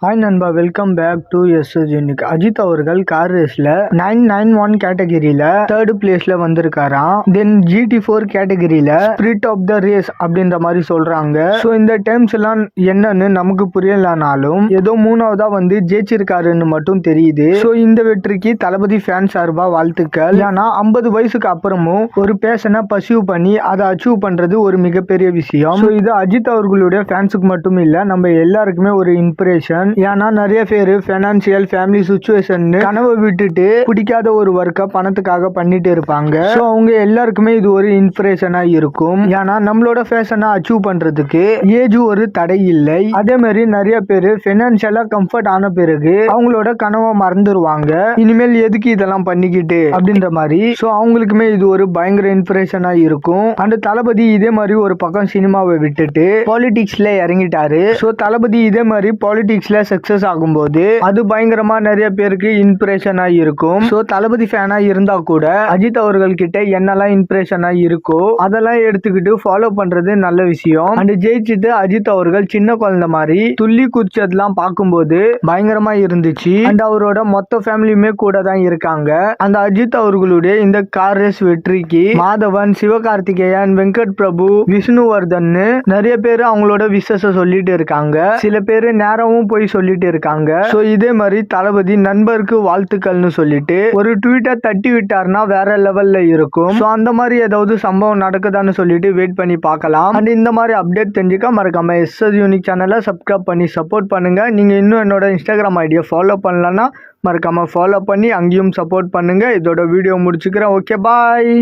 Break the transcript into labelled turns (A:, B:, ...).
A: Hi நண்பா, welcome back to SS unique. Ajith அவர்கள் car ரேஸ்ல 991 கேட்டகரியில தேர்ட் பிளேஸ்ல வந்திருக்காராம். தென் GT4 கேட்டகரியில ஸ்பிரிட் ஆஃப் த ரேஸ் அப்படின்ற மாதிரி சொல்றாங்க. ஸோ இந்த டேர்ம்ஸ் எல்லாம் என்னன்னு நமக்கு புரியலனாலும் ஏதோ மூணாவதா வந்து ஜெயிச்சிருக்காருன்னு மட்டும் தெரியுது. ஸோ இந்த வெற்றிக்கு தளபதி ஃபேன் சார்பா வாழ்த்துக்கள். ஏன்னா 50 வயசுக்கு அப்புறமும் ஒரு பேஷனை பர்சியூ பண்ணி அதை அச்சீவ் பண்றது ஒரு மிகப்பெரிய விஷயம். ஸோ இது அஜித் அவர்களுடைய ஃபேன்ஸுக்கு மட்டும் இல்ல, நம்ம எல்லாருக்குமே ஒரு இன்ஸ்பிரேஷன். ஏன்னா நிறைய பேர் ஃபைனான்சியல் ஃபேமிலி சுச்சுவேஷன் கனவை விட்டுட்டு பிடிக்காத ஒரு ஒர்க்கை பணத்துக்காக பண்ணிட்டு இருப்பாங்க. ஸோ அவங்க எல்லாருக்குமே இது ஒரு இன்ஸ்பிரேஷனா இருக்கும். ஏன்னா நம்மளோட ஃபேஷனை அச்சீவ் பண்றதுக்கு ஏஜ் ஒரு தடை இல்லை. அதே மாதிரி நிறைய பேர் ஃபைனான்சியலா கம்ஃபர்ட் ஆன பிறகு அவங்களோட கனவை மறந்துடுவாங்க. இனிமேல் எதுக்கு இதெல்லாம் பண்ணிக்கிட்டு அப்படின்ற மாதிரி. ஸோ அவங்களுக்குமே இது ஒரு பயங்கர இன்ஸ்பிரேஷனா இருக்கும். அந்த தளபதி இதே மாதிரி ஒரு பக்கம் சினிமாவை விட்டுட்டு பாலிடிக்ஸ்ல இறங்கிட்டாரு. ஸோ தளபதி இதே மாதிரி பாலிடிக்ஸ்ல சக்சஸ் ஆகும்போது அது பயங்கரமா நிறைய பேருக்கு இன்ஸ்பிரேஷனா இருக்கும். சோ தளபதி ஃபேனா இருந்தா கூட அஜித் அவர்கள் கிட்ட என்னெல்லாம் இன்ஸ்பிரேஷனா இருக்கோ அதெல்லாம் எடுத்துக்கிட்டு ஃபாலோ பண்றது நல்ல விஷயம். அண்ட் ஜெயிச்சுட்டு அஜித் அவர்கள் சின்ன குழந்தை மாதிரி துள்ளி குதிச்சதெல்லாம் பார்க்கும்போது பயங்கரமா இருந்துச்சு. அண்ட் அவரோட மொத்த ஃபேமிலியுமே கூட தான் இருக்காங்க. அந்த அஜித் அவர்களுடைய இந்த கார் ரேஸ் வெற்றிக்கு மாதவன், சிவகார்த்திகேயன், வெங்கட் பிரபு, விஷ்ணுவர்தன் நிறைய பேர் அவங்களோட விஷஸ சொல்லிட்டு இருக்காங்க. சில பேர் நேரமும் போய் சொல்லிட்டு இருக்காங்க. சோ இதே மாதிரி தளபதி நண்பருக்கு வாழ்த்துக்கள்னு சொல்லிட்டு ஒரு ட்வீட்டை தட்டி விட்டார்னா வேற லெவல்ல இருக்கும். சோ அந்த மாதிரி ஏதாவது சம்பவம் நடக்குதான்னு சொல்லிட்டு வெயிட் பண்ணி பார்க்கலாம். அண்ட் இந்த மாதிரி அப்டேட் தெரிஞ்சுக்க மறக்காம எஸ்எஸ் யூனிக் சேனலை சப்ஸ்கிரைப் பண்ணி சப்போர்ட் பண்ணுங்க. நீங்க இன்னும் என்னோட இன்ஸ்டாகிராம் ஐடியை ஃபாலோ பண்ணலன்னா மறக்காம ஃபாலோ பண்ணி அங்கேயும் சப்போர்ட் பண்ணுங்க. இதோட வீடியோ முடிச்சுக்கிறேன். ஓகே, பாய்.